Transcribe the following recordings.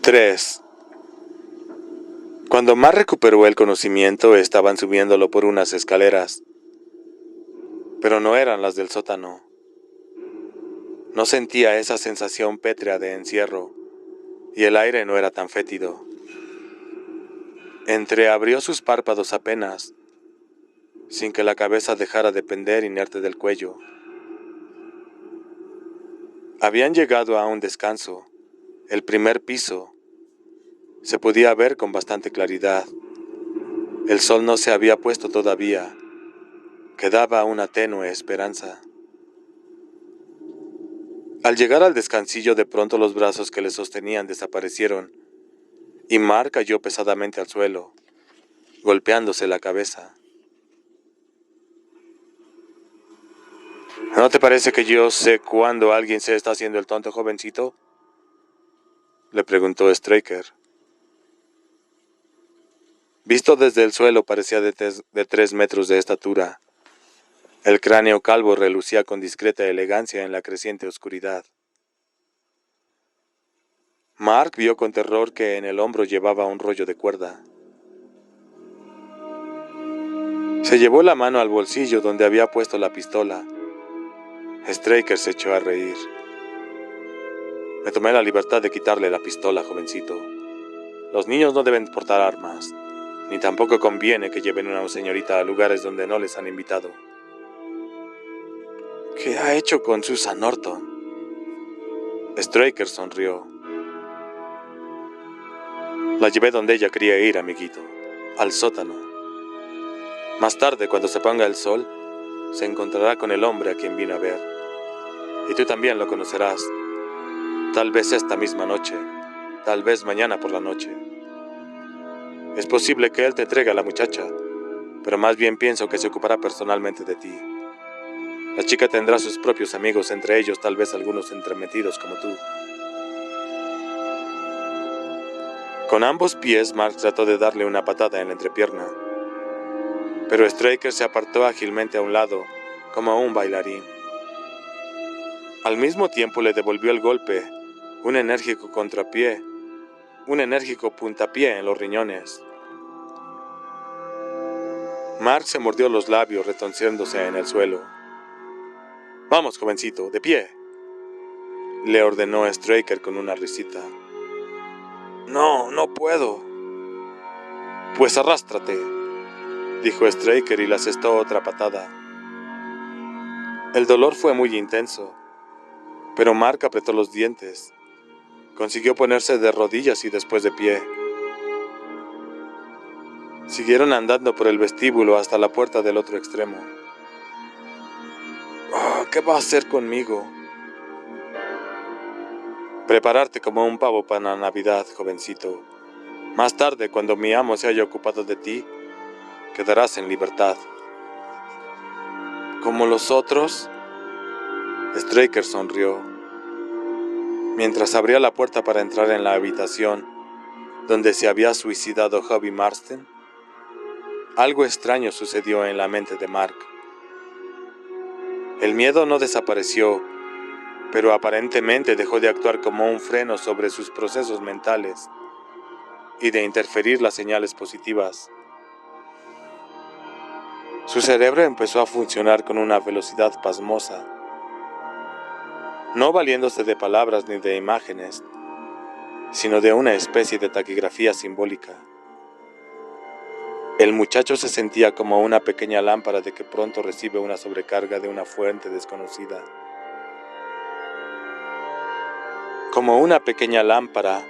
3. Cuando Mark recuperó el conocimiento, estaban subiéndolo por unas escaleras, pero no eran las del sótano. No sentía esa sensación pétrea de encierro, y el aire no era tan fétido. Entreabrió sus párpados apenas, sin que la cabeza dejara de pender inerte del cuello. Habían llegado a un descanso. El primer piso se podía ver con bastante claridad. El sol no se había puesto todavía. Quedaba una tenue esperanza. Al llegar al descansillo, de pronto los brazos que le sostenían desaparecieron, y Mark cayó pesadamente al suelo, golpeándose la cabeza. ¿No te parece que yo sé cuándo alguien se está haciendo el tonto, jovencito?, le preguntó Straker. Visto desde el suelo parecía de 3 metros de estatura. El cráneo calvo relucía con discreta elegancia en la creciente oscuridad. Mark vio con terror que en el hombro llevaba un rollo de cuerda. Se llevó la mano al bolsillo donde había puesto la pistola. Straker se echó a reír. Me tomé la libertad de quitarle la pistola, jovencito. Los niños no deben portar armas, ni tampoco conviene que lleven a una señorita a lugares donde no les han invitado. ¿Qué ha hecho con Susan Norton? Straker sonrió. La llevé donde ella quería ir, amiguito, al sótano. Más tarde, cuando se ponga el sol, se encontrará con el hombre a quien vino a ver. Y tú también lo conocerás. Tal vez esta misma noche, tal vez mañana por la noche. Es posible que él te entregue a la muchacha, pero más bien pienso que se ocupará personalmente de ti. La chica tendrá sus propios amigos, entre ellos tal vez algunos entremetidos como tú. Con ambos pies, Mark trató de darle una patada en la entrepierna, pero Straker se apartó ágilmente a un lado, como un bailarín. Al mismo tiempo le devolvió el golpe, un enérgico contrapié, un enérgico puntapié en los riñones. Mark se mordió los labios, retorciéndose en el suelo. «Vamos, jovencito, de pie», le ordenó Straker con una risita. No puedo». «Pues arrástrate», dijo Straker y le asestó otra patada. El dolor fue muy intenso, pero Mark apretó los dientes. Consiguió ponerse de rodillas y después de pie. Siguieron andando por el vestíbulo hasta la puerta del otro extremo. «¿Qué va a hacer conmigo?» «Prepararte como un pavo para la Navidad, jovencito. Más tarde, cuando mi amo se haya ocupado de ti, quedarás en libertad». «¿Como los otros?» Straker sonrió. Mientras abría la puerta para entrar en la habitación donde se había suicidado Hobie Marsden, algo extraño sucedió en la mente de Mark. El miedo no desapareció, pero aparentemente dejó de actuar como un freno sobre sus procesos mentales y de interferir las señales positivas. Su cerebro empezó a funcionar con una velocidad pasmosa, no valiéndose de palabras ni de imágenes, sino de una especie de taquigrafía simbólica. El muchacho se sentía como una pequeña lámpara de que pronto recibe una sobrecarga de una fuente desconocida. Como una pequeña lámpara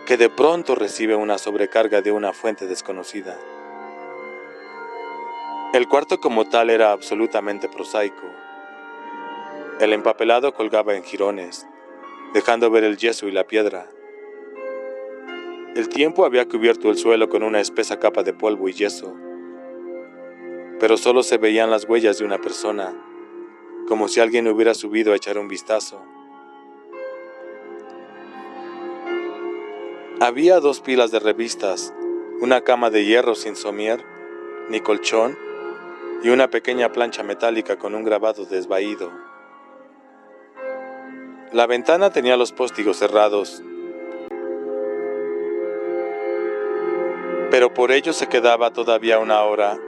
que de pronto recibe una sobrecarga de una fuente desconocida. El cuarto como tal era absolutamente prosaico. El empapelado colgaba en jirones, dejando ver el yeso y la piedra. El tiempo había cubierto el suelo con una espesa capa de polvo y yeso, pero solo se veían las huellas de una persona, como si alguien hubiera subido a echar un vistazo. Había 2 pilas de revistas, una cama de hierro sin somier, ni colchón, y una pequeña plancha metálica con un grabado desvaído. La ventana tenía los póstigos cerrados, pero por ello se quedaba todavía una hora.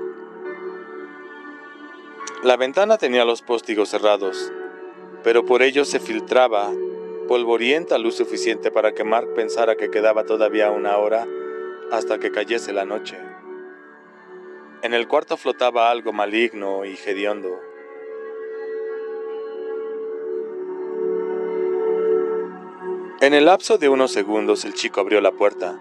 La ventana tenía los póstigos cerrados, pero por ello se filtraba polvorienta luz suficiente para que Mark pensara que quedaba todavía una hora hasta que cayese la noche. En el cuarto flotaba algo maligno y hediondo. En el lapso de unos segundos el chico abrió la puerta,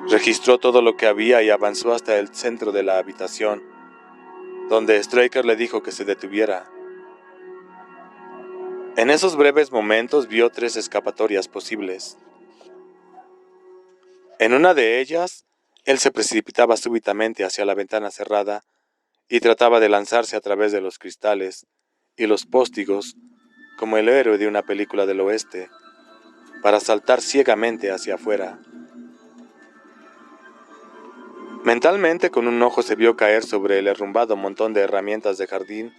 registró todo lo que había y avanzó hasta el centro de la habitación, donde Straker le dijo que se detuviera. En esos breves momentos vio 3 escapatorias posibles. En una de ellas, él se precipitaba súbitamente hacia la ventana cerrada y trataba de lanzarse a través de los cristales y los póstigos como el héroe de una película del oeste, para saltar ciegamente hacia afuera. Mentalmente, con un ojo se vio caer sobre el derrumbado montón de herramientas de jardín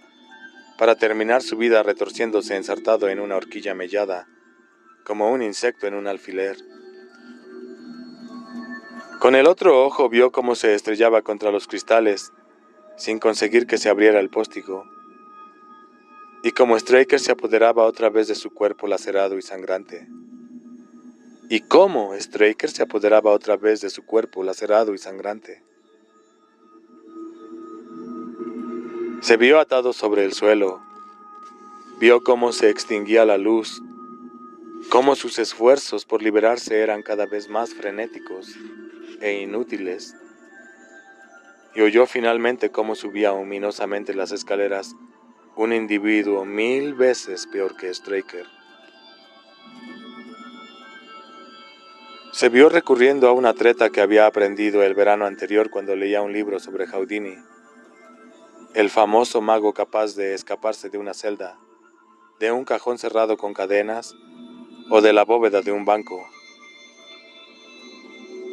para terminar su vida retorciéndose ensartado en una horquilla mellada, como un insecto en un alfiler. Con el otro ojo vio cómo se estrellaba contra los cristales, sin conseguir que se abriera el póstigo, y cómo Straker se apoderaba otra vez de su cuerpo lacerado y sangrante. Se vio atado sobre el suelo, vio cómo se extinguía la luz, cómo sus esfuerzos por liberarse eran cada vez más frenéticos e inútiles, y oyó finalmente cómo subía ominosamente las escaleras un individuo 1000 veces peor que Straker. Se vio recurriendo a una treta que había aprendido el verano anterior cuando leía un libro sobre Houdini, el famoso mago capaz de escaparse de una celda, de un cajón cerrado con cadenas o de la bóveda de un banco.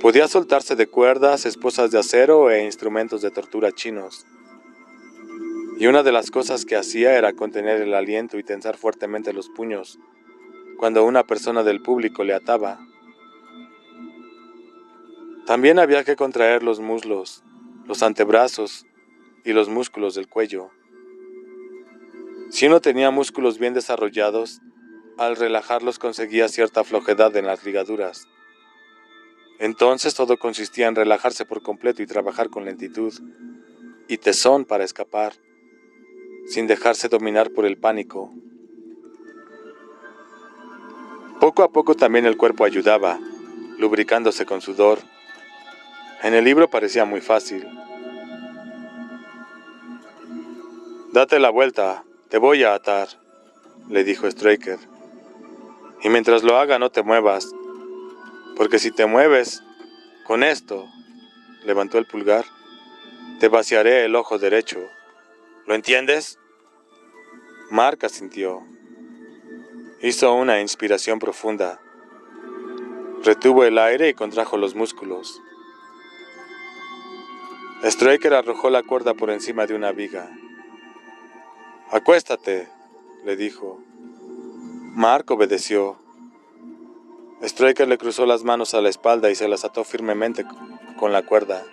Podía soltarse de cuerdas, esposas de acero e instrumentos de tortura chinos. Y una de las cosas que hacía era contener el aliento y tensar fuertemente los puños cuando una persona del público le ataba. También había que contraer los muslos, los antebrazos y los músculos del cuello. Si uno tenía músculos bien desarrollados, al relajarlos conseguía cierta flojedad en las ligaduras. Entonces todo consistía en relajarse por completo y trabajar con lentitud y tesón para escapar, sin dejarse dominar por el pánico. Poco a poco también el cuerpo ayudaba, lubricándose con sudor. En el libro parecía muy fácil. «Date la vuelta, te voy a atar», le dijo Straker. «Y mientras lo haga no te muevas, porque si te mueves, con esto», levantó el pulgar, «te vaciaré el ojo derecho. ¿Lo entiendes?» Mark asintió. Hizo una inspiración profunda. Retuvo el aire y contrajo los músculos. Straker arrojó la cuerda por encima de una viga. «Acuéstate», le dijo. Mark obedeció. Straker le cruzó las manos a la espalda y se las ató firmemente con la cuerda.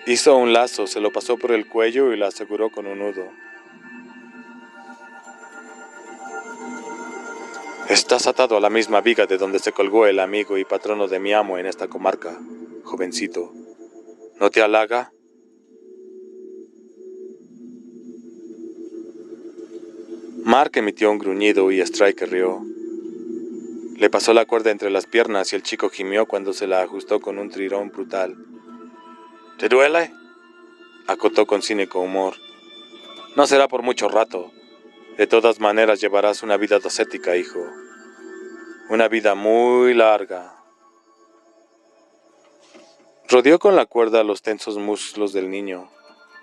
Hizo un lazo, se lo pasó por el cuello y lo aseguró con un nudo. «Estás atado a la misma viga de donde se colgó el amigo y patrono de mi amo en esta comarca, jovencito. ¿No te halaga?» Mark emitió un gruñido y Straker rió. Le pasó la cuerda entre las piernas y el chico gimió cuando se la ajustó con un tirón brutal. «¿Te duele?», acotó con cínico humor. «No será por mucho rato. De todas maneras llevarás una vida docética, hijo. Una vida muy larga». Rodeó con la cuerda los tensos muslos del niño,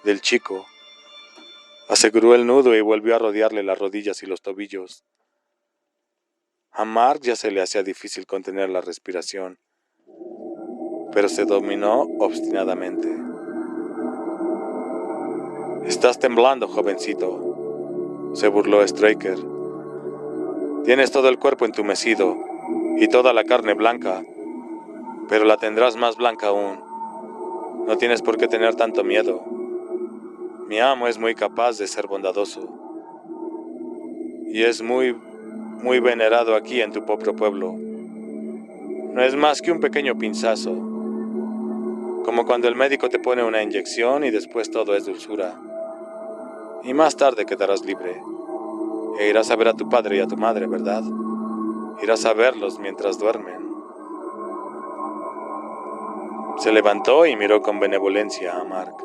del chico. Aseguró el nudo y volvió a rodearle las rodillas y los tobillos. A Mark ya se le hacía difícil contener la respiración, pero se dominó obstinadamente. «Estás temblando, jovencito», se burló Straker. «Tienes todo el cuerpo entumecido y toda la carne blanca, pero la tendrás más blanca aún. No tienes por qué tener tanto miedo. Mi amo es muy capaz de ser bondadoso. Y es muy venerado aquí en tu propio pueblo. No es más que un pequeño pinzazo. Como cuando el médico te pone una inyección y después todo es dulzura. Y más tarde quedarás libre. E irás a ver a tu padre y a tu madre, ¿verdad? Irás a verlos mientras duermen. Se levantó y miró con benevolencia a Mark.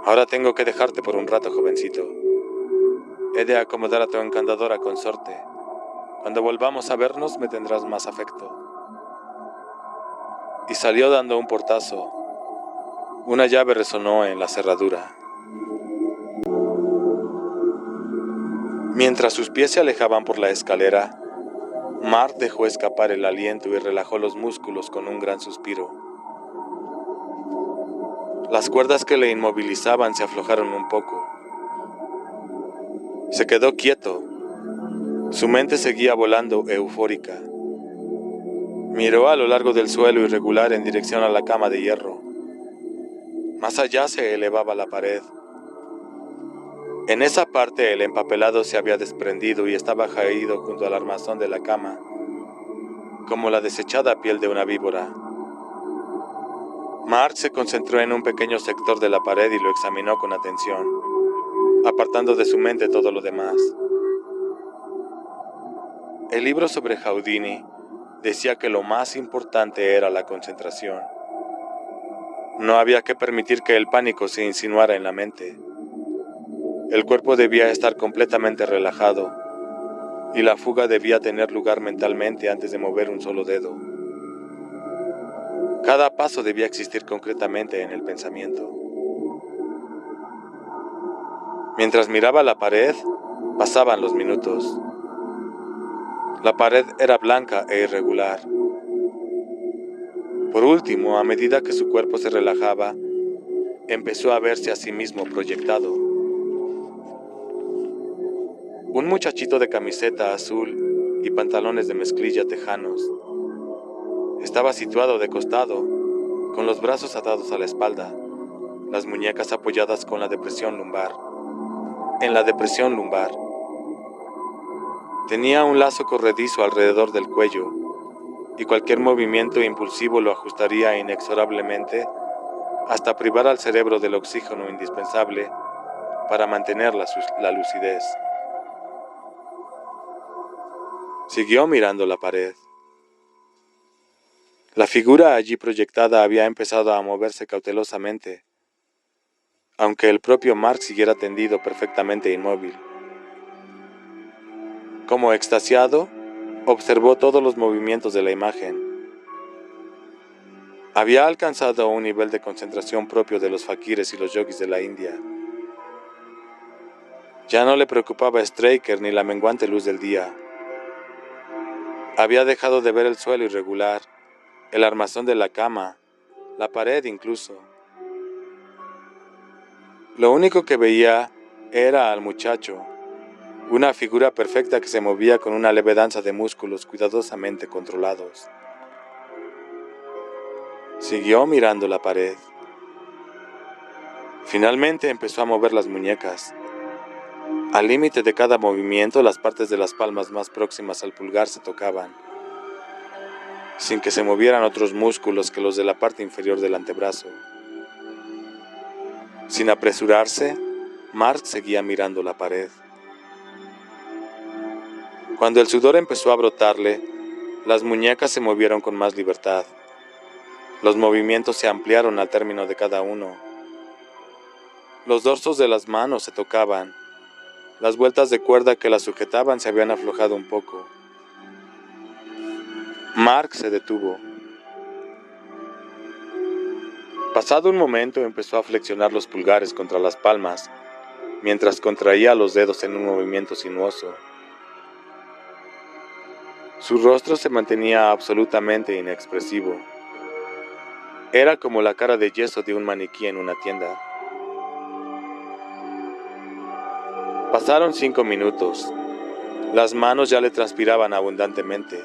Ahora tengo que dejarte por un rato, jovencito. He de acomodar a tu encantadora consorte. Cuando volvamos a vernos me tendrás más afecto. Y salió dando un portazo. Una llave resonó en la cerradura. Mientras sus pies se alejaban por la escalera, Mark dejó escapar el aliento y relajó los músculos con un gran suspiro. Las cuerdas que le inmovilizaban se aflojaron un poco. Se quedó quieto. Su mente seguía volando eufórica. Miró a lo largo del suelo irregular en dirección a la cama de hierro. Más allá se elevaba la pared. En esa parte el empapelado se había desprendido y estaba caído junto al armazón de la cama, como la desechada piel de una víbora. Mark se concentró en un pequeño sector de la pared y lo examinó con atención, apartando de su mente todo lo demás. El libro sobre Houdini decía que lo más importante era la concentración. No había que permitir que el pánico se insinuara en la mente. El cuerpo debía estar completamente relajado y la fuga debía tener lugar mentalmente antes de mover un solo dedo. Cada paso debía existir concretamente en el pensamiento. Mientras miraba la pared, pasaban los minutos. La pared era blanca e irregular. Por último, a medida que su cuerpo se relajaba, empezó a verse a sí mismo proyectado. Un muchachito de camiseta azul y pantalones de mezclilla tejanos. Estaba situado de costado, con los brazos atados a la espalda, las muñecas apoyadas con la depresión lumbar. En la depresión lumbar. Tenía un lazo corredizo alrededor del cuello, y cualquier movimiento impulsivo lo ajustaría inexorablemente hasta privar al cerebro del oxígeno indispensable para mantener la lucidez. Siguió mirando la pared. La figura allí proyectada había empezado a moverse cautelosamente, aunque el propio Mark siguiera tendido perfectamente inmóvil. Como extasiado, observó todos los movimientos de la imagen. Había alcanzado un nivel de concentración propio de los fakires y los yogis de la India. Ya no le preocupaba Straker ni la menguante luz del día. Había dejado de ver el suelo irregular, el armazón de la cama, la pared incluso. Lo único que veía era al muchacho, una figura perfecta que se movía con una leve danza de músculos cuidadosamente controlados. Siguió mirando la pared. Finalmente empezó a mover las muñecas. Al límite de cada movimiento, las partes de las palmas más próximas al pulgar se tocaban, sin que se movieran otros músculos que los de la parte inferior del antebrazo. Sin apresurarse, Mark seguía mirando la pared. Cuando el sudor empezó a brotarle, las muñecas se movieron con más libertad. Los movimientos se ampliaron al término de cada uno. Los dorsos de las manos se tocaban. Las vueltas de cuerda que las sujetaban se habían aflojado un poco. Mark se detuvo. Pasado un momento empezó a flexionar los pulgares contra las palmas, mientras contraía los dedos en un movimiento sinuoso. Su rostro se mantenía absolutamente inexpresivo. Era como la cara de yeso de un maniquí en una tienda. Pasaron 5 minutos. Las manos ya le transpiraban abundantemente.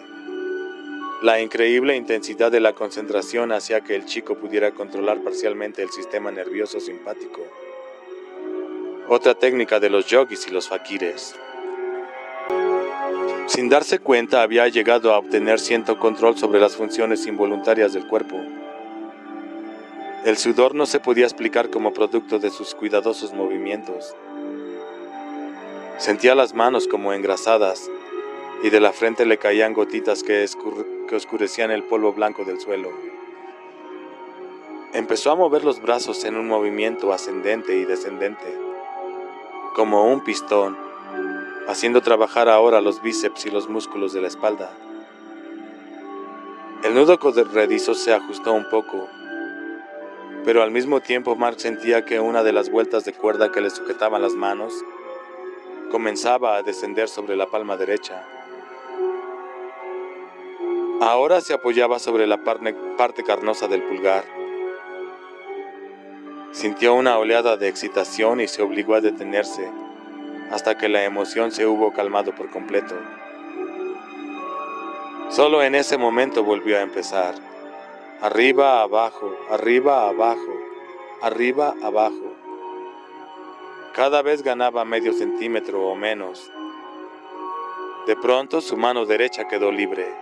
La increíble intensidad de la concentración hacía que el chico pudiera controlar parcialmente el sistema nervioso simpático. Otra técnica de los yogis y los fakires. Sin darse cuenta, había llegado a obtener cierto control sobre las funciones involuntarias del cuerpo. El sudor no se podía explicar como producto de sus cuidadosos movimientos. Sentía las manos como engrasadas y de la frente le caían gotitas que oscurecían el polvo blanco del suelo. Empezó a mover los brazos en un movimiento ascendente y descendente, como un pistón, haciendo trabajar ahora los bíceps y los músculos de la espalda. El nudo corredizo se ajustó un poco, pero al mismo tiempo Mark sentía que una de las vueltas de cuerda que le sujetaban las manos comenzaba a descender sobre la palma derecha. Ahora se apoyaba sobre la parte carnosa del pulgar. Sintió una oleada de excitación y se obligó a detenerse hasta que la emoción se hubo calmado por completo. Solo en ese momento volvió a empezar. Arriba, abajo, arriba, abajo, arriba, abajo. Cada vez ganaba medio centímetro o menos. De pronto su mano derecha quedó libre.